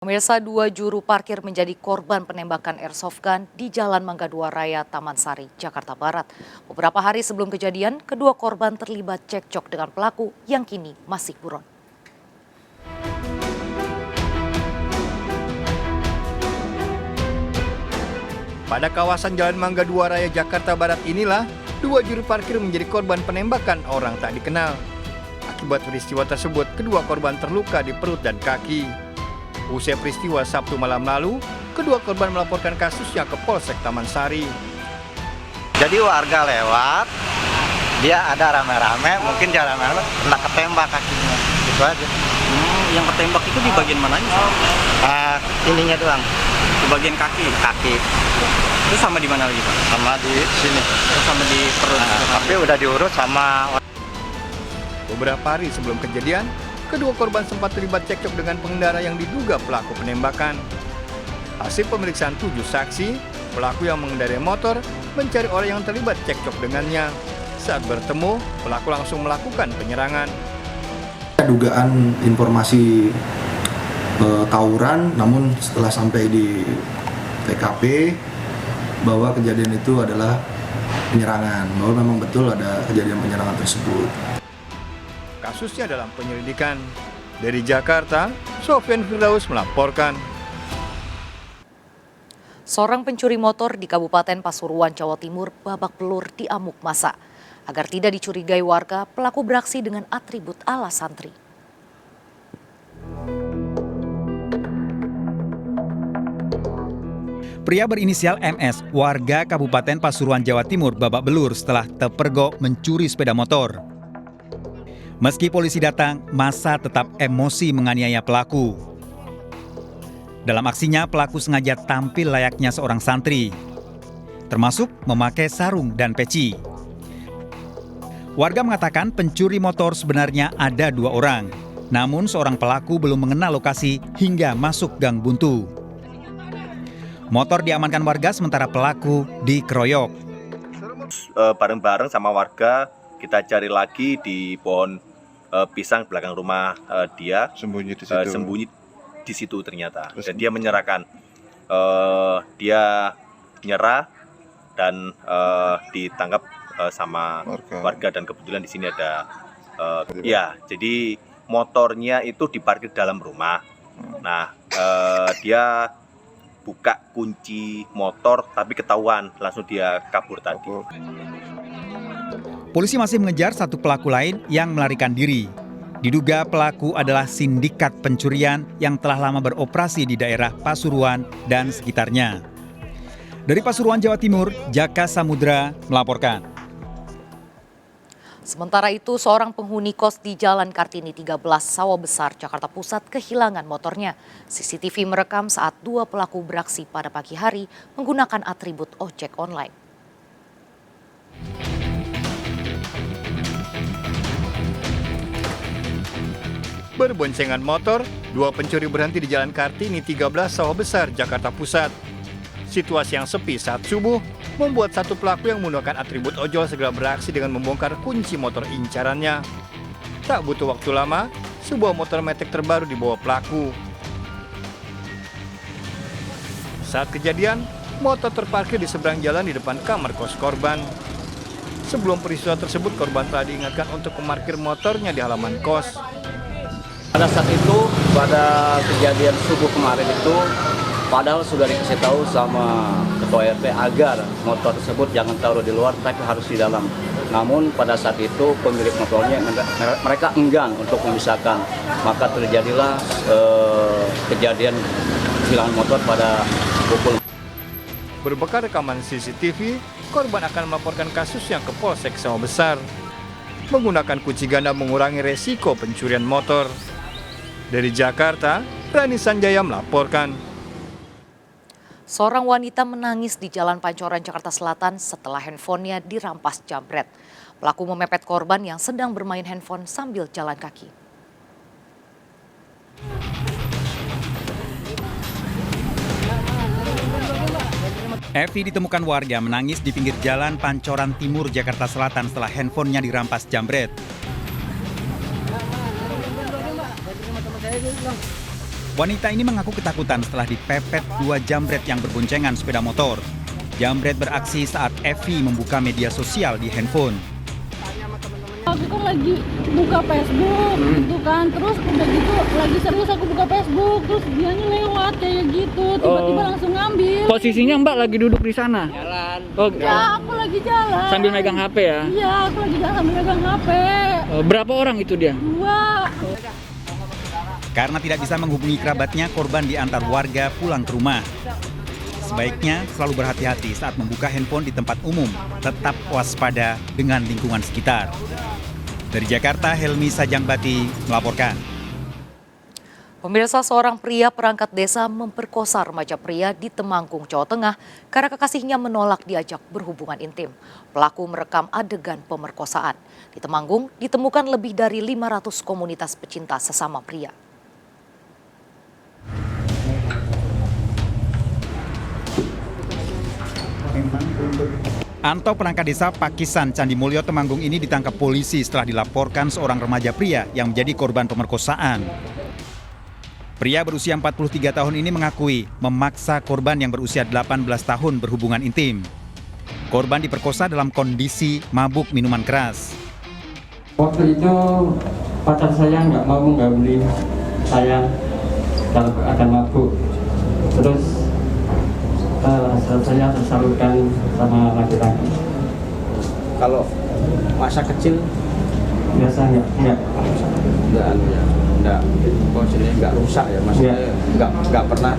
Pemirsa, dua juru parkir menjadi korban penembakan airsoft gun di Jalan Mangga Dua Raya, Taman Sari, Jakarta Barat. Beberapa hari sebelum kejadian, kedua korban terlibat cekcok dengan pelaku yang kini masih buron. Pada kawasan Jalan Mangga Dua Raya, Jakarta Barat inilah, dua juru parkir menjadi korban penembakan orang tak dikenal. Akibat peristiwa tersebut, kedua korban terluka di perut dan kaki. Usai peristiwa Sabtu malam lalu, kedua korban melaporkan kasusnya ke Polsek Taman Sari. Jadi warga lewat, dia ada rame-rame, mungkin dia rame-rame, kena ketembak kakinya, gitu aja. Yang ketembak itu di bagian mananya? Ininya doang, Di bagian kaki? kaki, Itu sama di mana lagi, Pak? sama di sini. Sama di perut? Tapi udah diurus sama. Beberapa hari sebelum kejadian, kedua korban sempat terlibat cekcok dengan pengendara yang diduga pelaku penembakan. Hasil pemeriksaan 7 saksi, pelaku yang mengendarai motor mencari orang yang terlibat cekcok dengannya. Saat bertemu, pelaku langsung melakukan penyerangan. Dugaan informasi tawuran, namun setelah sampai di TKP bahwa kejadian itu adalah penyerangan, bahwa memang betul ada kejadian penyerangan tersebut. Kasusnya dalam penyelidikan. Dari Jakarta, Sofyan Firdaus melaporkan. Seorang pencuri motor di Kabupaten Pasuruan, Jawa Timur babak belur di amuk massa. Agar tidak dicurigai warga, pelaku beraksi dengan atribut ala santri. Pria berinisial MS, warga Kabupaten Pasuruan, Jawa Timur, babak belur setelah terpergok mencuri sepeda motor. Meski polisi datang, massa tetap emosi menganiaya pelaku. Dalam aksinya, pelaku sengaja tampil layaknya seorang santri, termasuk memakai sarung dan peci. Warga mengatakan pencuri motor sebenarnya ada 2 orang, namun seorang pelaku belum mengenal lokasi hingga masuk gang buntu. Motor diamankan warga sementara pelaku dikeroyok. Bareng-bareng sama warga kita cari lagi di pohon pisang belakang rumah dia, sembunyi di situ ternyata. Dan dia menyerahkan, dia nyerah dan ditangkap sama warga, dan kebetulan di sini ada ya, jadi motornya itu diparkir dalam rumah. Nah, dia buka kunci motor tapi ketahuan, langsung dia kabur tadi. Polisi masih mengejar satu pelaku lain yang melarikan diri. Diduga pelaku adalah sindikat pencurian yang telah lama beroperasi di daerah Pasuruan dan sekitarnya. Dari Pasuruan, Jawa Timur, Jaka Samudra melaporkan. Sementara itu, seorang penghuni kos di Jalan Kartini 13, Sawah Besar, Jakarta Pusat kehilangan motornya. CCTV merekam saat 2 pelaku beraksi pada pagi hari menggunakan atribut ojek online. Berboncengan motor, 2 pencuri berhenti di Jalan Kartini 13, Sawah Besar, Jakarta Pusat. Situasi yang sepi saat subuh membuat satu pelaku yang menggunakan atribut ojol segera beraksi dengan membongkar kunci motor incarannya. Tak butuh waktu lama, sebuah motor metik terbaru dibawa pelaku. Saat kejadian, motor terparkir di seberang jalan di depan kamar kos korban. Sebelum peristiwa tersebut, korban telah diingatkan untuk memarkir motornya di halaman kos. Pada saat itu, pada kejadian subuh kemarin itu, padahal sudah dikasih tahu sama ketua RT agar motor tersebut jangan taruh di luar, tapi harus di dalam. Namun pada saat itu pemilik motornya mereka enggan untuk memisahkan, maka terjadilah kejadian kehilangan motor pada pukul. Berbekal rekaman CCTV, korban akan melaporkan kasusnya ke Polsek Sawah Besar. Menggunakan kunci ganda mengurangi resiko pencurian motor. Dari Jakarta, Rani Sanjaya melaporkan. Seorang wanita menangis di Jalan Pancoran, Jakarta Selatan setelah handphonenya dirampas jambret. Pelaku memepet korban yang sedang bermain handphone sambil jalan kaki. Evi ditemukan warga menangis di pinggir Jalan Pancoran Timur, Jakarta Selatan setelah handphonenya dirampas jambret. Wanita ini mengaku ketakutan setelah dipepet 2 jambret yang berboncengan sepeda motor. Jambret beraksi saat Evi membuka media sosial di handphone. Aku kan lagi buka Facebook gitu kan, terus udah gitu lagi serius aku buka Facebook, terus dianya lewat kayak gitu, tiba-tiba langsung ngambil. Posisinya Mbak lagi duduk di sana? Jalan. Oh, ya aku lagi jalan. Sambil megang HP ya? Iya, aku lagi jalan sambil megang HP. Berapa orang itu dia? 2. Karena tidak bisa menghubungi kerabatnya, korban diantar warga pulang ke rumah. Sebaiknya selalu berhati-hati saat membuka handphone di tempat umum. Tetap waspada dengan lingkungan sekitar. Dari Jakarta, Helmi Sajangbati melaporkan. Pemirsa, seorang pria perangkat desa memperkosa remaja pria di Temanggung, Jawa Tengah karena kekasihnya menolak diajak berhubungan intim. Pelaku merekam adegan pemerkosaan. Di Temanggung ditemukan lebih dari 500 komunitas pecinta sesama pria. Anto, perangkat desa Pakisan, Candi Mulyo, Temanggung ini ditangkap polisi setelah dilaporkan seorang remaja pria yang menjadi korban pemerkosaan. Pria berusia 43 tahun ini mengakui memaksa korban yang berusia 18 tahun berhubungan intim. Korban diperkosa dalam kondisi mabuk minuman keras. Waktu itu pacar saya nggak mau beli saya dalam keadaan mabuk. Terus saya tersalurkan sama laki-laki. Kalau masa kecil biasa enggak maksudnya nggak rusak ya, maksudnya nggak pernah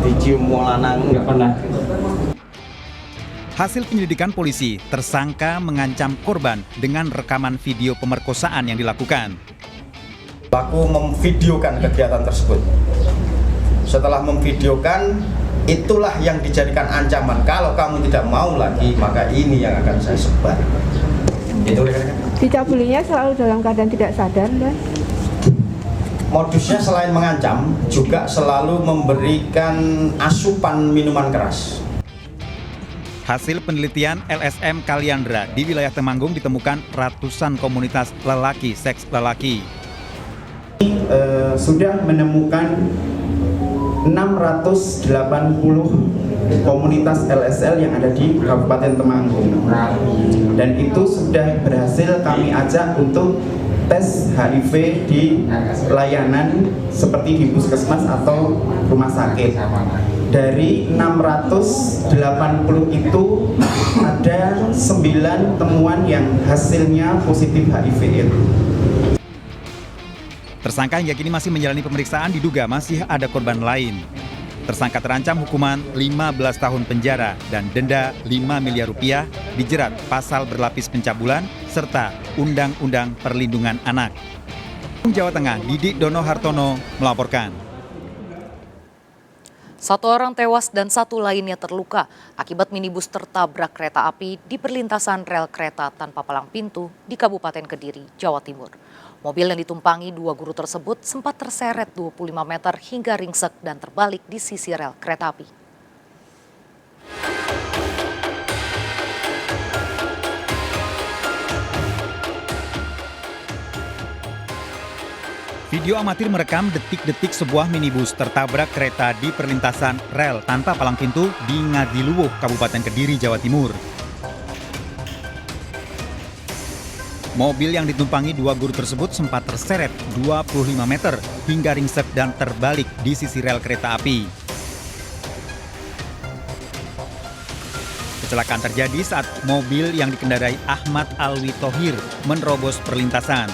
dicium lanang, nggak pernah. Hasil penyelidikan polisi, tersangka mengancam korban dengan rekaman video pemerkosaan yang dilakukan. Pelaku memvideokan kegiatan tersebut. Setelah memvideokan, itulah yang dijadikan ancaman. Kalau kamu tidak mau lagi, maka ini yang akan saya sebar. Itu rekan-rekan. Dicabulinya selalu dalam keadaan tidak sadar, kan? Modusnya selain mengancam, juga selalu memberikan asupan minuman keras. Hasil penelitian LSM Kaliandra di wilayah Temanggung ditemukan ratusan komunitas lelaki, seks lelaki. Sudah menemukan 680 komunitas LSL yang ada di Kabupaten Temanggung. Dan itu sudah berhasil kami ajak untuk tes HIV di layanan seperti di puskesmas atau rumah sakit. Dari 680 itu ada 9 temuan yang hasilnya positif HIV. Tersangka hingga kini masih menjalani pemeriksaan, diduga masih ada korban lain. Tersangka terancam hukuman 15 tahun penjara dan denda 5 miliar rupiah, dijerat pasal berlapis pencabulan, serta Undang-Undang Perlindungan Anak. Jawa Tengah, Didik Dono Hartono melaporkan. 1 orang tewas dan 1 lainnya terluka akibat minibus tertabrak kereta api di perlintasan rel kereta tanpa palang pintu di Kabupaten Kediri, Jawa Timur. Mobil yang ditumpangi 2 guru tersebut sempat terseret 25 meter hingga ringsek dan terbalik di sisi rel kereta api. Video amatir merekam detik-detik sebuah minibus tertabrak kereta di perlintasan rel tanpa palang pintu di Ngadiluwuh, Kabupaten Kediri, Jawa Timur. Mobil yang ditumpangi 2 guru tersebut sempat terseret 25 meter hingga ringsek dan terbalik di sisi rel kereta api. Kecelakaan terjadi saat mobil yang dikendarai Ahmad Alwi Thohir menerobos perlintasan.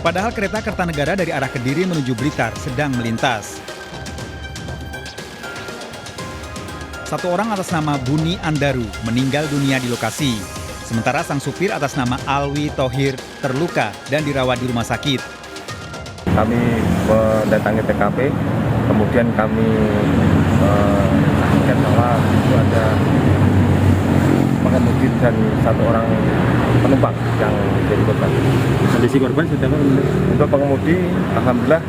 Padahal kereta Kertanegara dari arah Kediri menuju Blitar sedang melintas. 1 orang atas nama Buni Andaru meninggal dunia di lokasi. Sementara sang supir atas nama Alwi Thohir terluka dan dirawat di rumah sakit. Kami mendatangi TKP, kemudian kami saksikan bahwa itu ada pengemudi dan 1 orang penumpang yang jadi korban. Kondisi korban sudah apa? Untuk pengemudi, alhamdulillah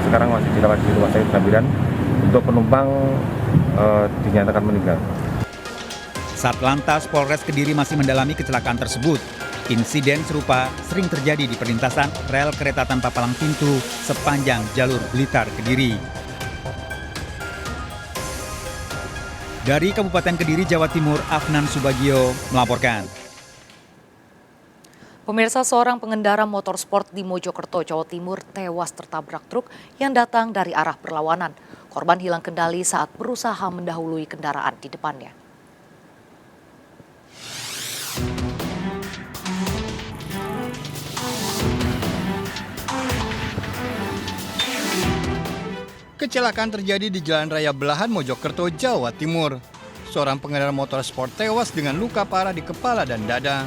sekarang masih dirawat di rumah sakit Gambiran. Untuk penumpang dinyatakan meninggal. Satlantas Polres Kediri masih mendalami kecelakaan tersebut. Insiden serupa sering terjadi di perlintasan rel kereta tanpa palang pintu sepanjang jalur Blitar-Kediri. Dari Kabupaten Kediri, Jawa Timur, Afnan Subagio melaporkan. Pemirsa, seorang pengendara motor sport di Mojokerto, Jawa Timur tewas tertabrak truk yang datang dari arah berlawanan. Korban hilang kendali saat berusaha mendahului kendaraan di depannya. Kecelakaan terjadi di Jalan Raya Belahan, Mojokerto, Jawa Timur. Seorang pengendara motor sport tewas dengan luka parah di kepala dan dada.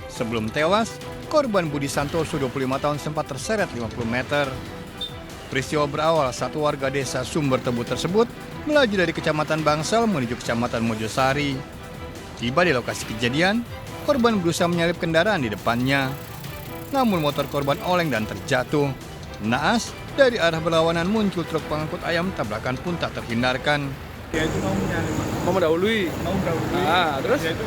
Sebelum tewas, korban Budi Santoso 25 tahun sempat terseret 50 meter. Peristiwa berawal saat warga desa Sumber Tebu tersebut melaju dari Kecamatan Bangsal menuju Kecamatan Mojosari. Tiba di lokasi kejadian, korban berusaha menyalip kendaraan di depannya. Namun motor korban oleng dan terjatuh. Naas, dari arah berlawanan muncul truk pengangkut ayam, tabrakan pun tak terhindarkan. Dia itu mau mendahului. Terus dia itu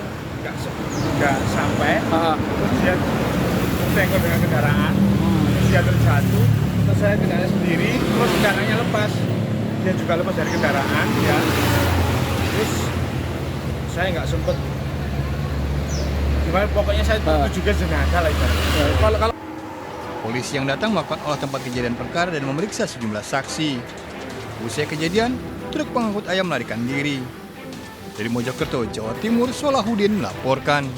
nggak sampai. Terus dia tersenggol dengan kendaraan. Terus dia terjatuh. Terus saya kendaraan sendiri. Terus kendaraannya lepas. Dia juga lepas dari kendaraan. Ya. Terus saya nggak sempet. Gimana? Pokoknya saya juga jenazah lah ibaratnya. Kalau Polisi yang datang melakukan olah tempat kejadian perkara dan memeriksa sejumlah saksi. Usai kejadian, truk pengangkut ayam melarikan diri. Dari Mojokerto, Jawa Timur, Solahuddin melaporkan.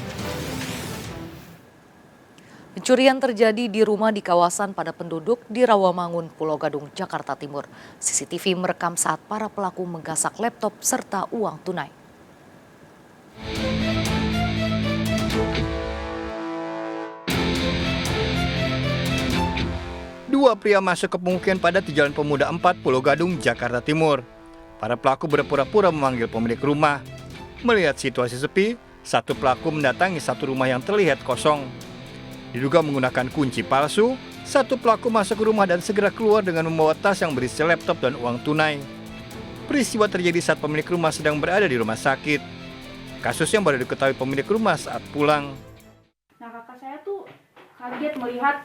Pencurian terjadi di rumah di kawasan padat penduduk di Rawamangun, Pulau Gadung, Jakarta Timur. CCTV merekam saat para pelaku menggasak laptop serta uang tunai. Dua pria masuk ke pemukiman padat di Jalan Pemuda 4, Pulau Gadung, Jakarta Timur. Para pelaku berpura-pura memanggil pemilik rumah. Melihat situasi sepi, satu pelaku mendatangi satu rumah yang terlihat kosong. Diduga menggunakan kunci palsu, satu pelaku masuk ke rumah dan segera keluar dengan membawa tas yang berisi laptop dan uang tunai. Peristiwa terjadi saat pemilik rumah sedang berada di rumah sakit. Kasus yang baru diketahui pemilik rumah saat pulang. Nah, kakak saya tuh kaget melihat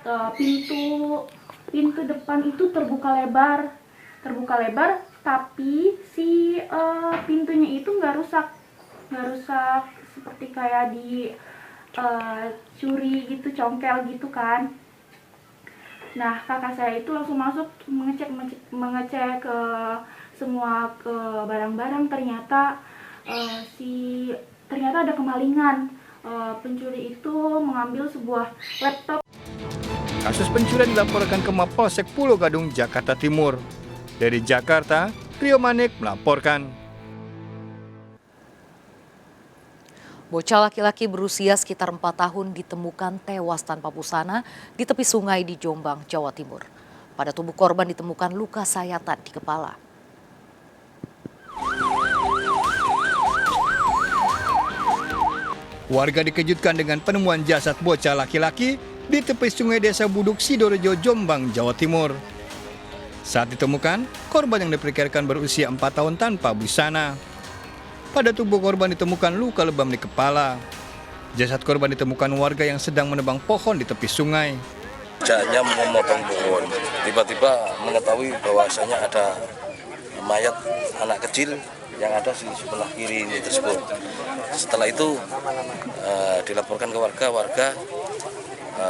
pintu depan itu terbuka lebar, tapi si pintunya itu nggak rusak seperti kayak di curi gitu, congkel gitu kan. Nah, kakak saya itu langsung masuk mengecek ke semua ke barang-barang, ternyata ada kemalingan. Pencuri itu mengambil sebuah laptop. Kasus pencurian dilaporkan ke Mapolsek Pulau Gadung, Jakarta Timur. Dari Jakarta, Rio Manik melaporkan. Bocah laki-laki berusia sekitar 4 tahun ditemukan tewas tanpa busana di tepi sungai di Jombang, Jawa Timur. Pada tubuh korban ditemukan luka sayatan di kepala. Warga dikejutkan dengan penemuan jasad bocah laki-laki di tepi sungai Desa Buduk, Sidorejo, Jombang, Jawa Timur. Saat ditemukan, korban yang diperkirakan berusia 4 tahun tanpa busana. Pada tubuh korban ditemukan luka lebam di kepala. Jasad korban ditemukan warga yang sedang menebang pohon di tepi sungai. Kerjaannya memotong pohon, tiba-tiba mengetahui bahwasanya ada mayat anak kecil yang ada di sebelah kiri tersebut. Setelah itu dilaporkan ke warga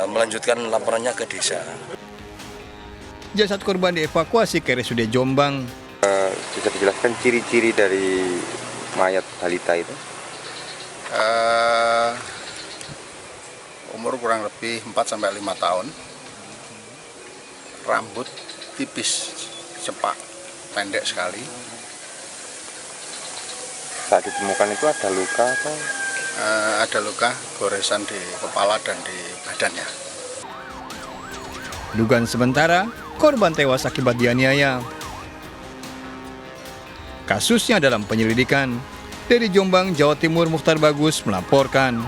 melanjutkan laporannya ke desa. Jasad korban dievakuasi ke RSUD Jombang. Bisa dijelaskan ciri-ciri dari mayat balita itu? Umur kurang lebih 4-5 tahun. Rambut tipis, cepak, pendek sekali. Saat ditemukan itu ada luka atau? Ada luka goresan di kepala dan di badannya. Dugaan sementara, korban tewas akibat dianiaya. Kasusnya dalam penyelidikan. Dari Jombang, Jawa Timur, Mukhtar Bagus melaporkan.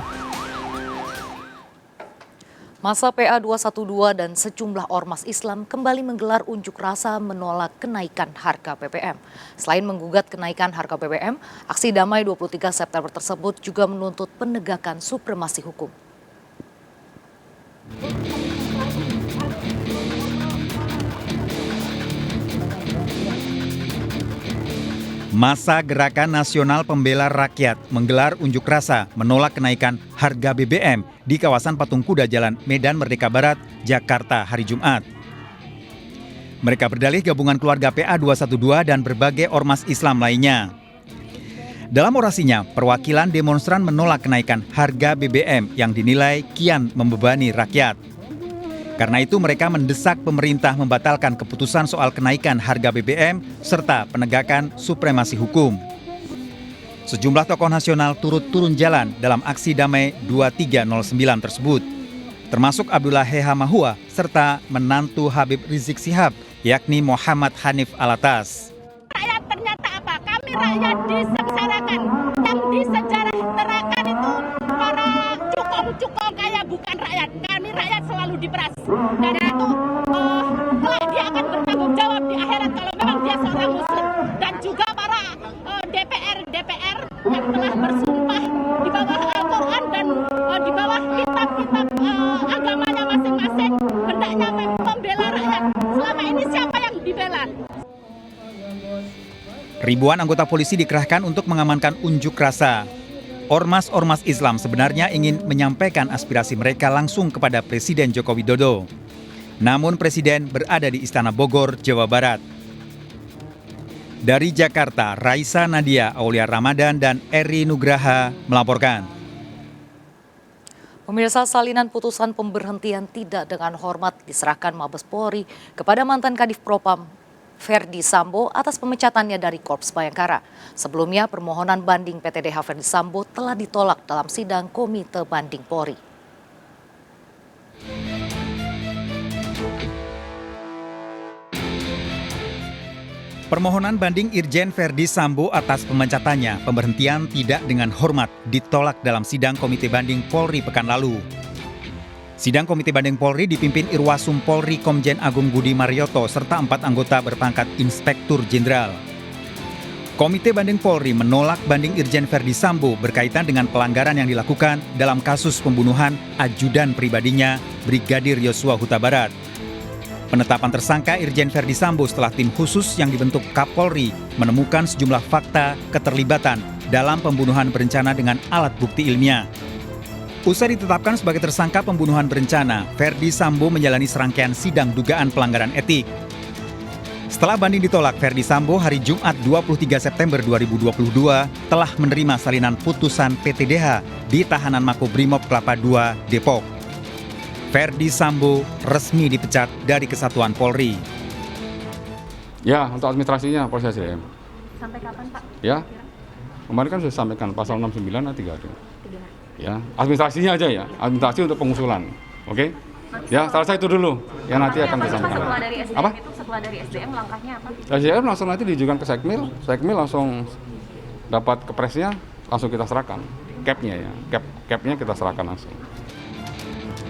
Massa PA 212 dan sejumlah ormas Islam kembali menggelar unjuk rasa menolak kenaikan harga BBM. Selain menggugat kenaikan harga BBM, aksi damai 23 September tersebut juga menuntut penegakan supremasi hukum. Masa Gerakan Nasional Pembela Rakyat menggelar unjuk rasa menolak kenaikan harga BBM di kawasan Patung Kuda Jalan Medan Merdeka Barat, Jakarta hari Jumat. Mereka berdalih gabungan keluarga PA 212 dan berbagai ormas Islam lainnya. Dalam orasinya, perwakilan demonstran menolak kenaikan harga BBM yang dinilai kian membebani rakyat. Karena itu mereka mendesak pemerintah membatalkan keputusan soal kenaikan harga BBM serta penegakan supremasi hukum. Sejumlah tokoh nasional turut turun jalan dalam aksi damai 2309 tersebut, termasuk Abdullah Heha Mahua serta menantu Habib Rizik Sihab, yakni Muhammad Hanif Alatas. Rakyat ternyata apa? Kami rakyat disengsarakan, yang disejahterakan itu para cukong-cukong kaya bukan rakyat. Kami rakyat selalu diperas. Karena itu kelak dia akan bertanggung jawab di akhirat kalau memang dia seorang muslim. Dan juga para DPR yang telah bersumpah di bawah Al-Quran dan di bawah kitab-kitab agamanya masing-masing, hendaknya membela rakyat. Selama ini siapa yang dibela? Ribuan anggota polisi dikerahkan untuk mengamankan unjuk rasa. Ormas-ormas Islam sebenarnya ingin menyampaikan aspirasi mereka langsung kepada Presiden Joko Widodo. Namun Presiden berada di Istana Bogor, Jawa Barat. Dari Jakarta, Raisa Nadia, Aulia Ramadan, dan Eri Nugraha melaporkan. Pemirsa, salinan putusan pemberhentian tidak dengan hormat diserahkan Mabes Polri kepada mantan Kadif Propam Ferdi Sambo atas pemecatannya dari Korps Bayangkara. Sebelumnya, permohonan banding PTDH Ferdi Sambo telah ditolak dalam sidang Komite Banding Polri. Permohonan banding Irjen Ferdi Sambo atas pemecatannya pemberhentian tidak dengan hormat ditolak dalam sidang Komite Banding Polri pekan lalu. Sidang Komite Banding Polri dipimpin Irwasum Polri Komjen Agung Budi Marioto serta 4 anggota berpangkat Inspektur Jenderal. Komite Banding Polri menolak banding Irjen Ferdi Sambo berkaitan dengan pelanggaran yang dilakukan dalam kasus pembunuhan ajudan pribadinya Brigadir Yosua Huta Barat. Penetapan tersangka Irjen Ferdi Sambo setelah tim khusus yang dibentuk Kapolri menemukan sejumlah fakta keterlibatan dalam pembunuhan berencana dengan alat bukti ilmiah. Usai ditetapkan sebagai tersangka pembunuhan berencana, Ferdi Sambo menjalani serangkaian sidang dugaan pelanggaran etik. Setelah banding ditolak, Ferdi Sambo hari Jumat 23 September 2022 telah menerima salinan putusan PTDH di tahanan Makobrimob Kelapa II, Depok. Ferdi Sambo resmi dipecat dari Kesatuan Polri. Ya, untuk administrasinya proses SDM. Sampai kapan, Pak? Ya, kemarin kan sudah sampaikan pasal 69 3 hari. Ya, administrasinya aja ya, administrasi untuk pengusulan, oke? Ya, selesai itu dulu, yang nanti akan disampaikan. Setelah dari SDM apa? Itu setelah dari SDM langkahnya apa? SDM langsung nanti diajukan ke Sekmil langsung dapat kepresnya, langsung kita serahkan, capnya ya, capnya kita serahkan langsung.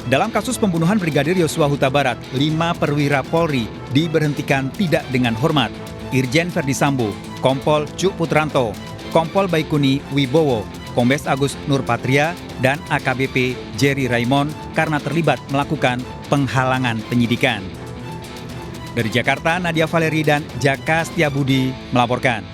Dalam kasus pembunuhan Brigadir Yosua Huta Barat, 5 perwira Polri diberhentikan tidak dengan hormat. Irjen Ferdi Sambo, Kompol Cuk Putranto, Kompol Baikuni Wibowo, Kombes Agus Nurpatria, dan AKBP Jerry Raymond karena terlibat melakukan penghalangan penyidikan. Dari Jakarta, Nadia Valeri dan Jaka Setiabudi melaporkan.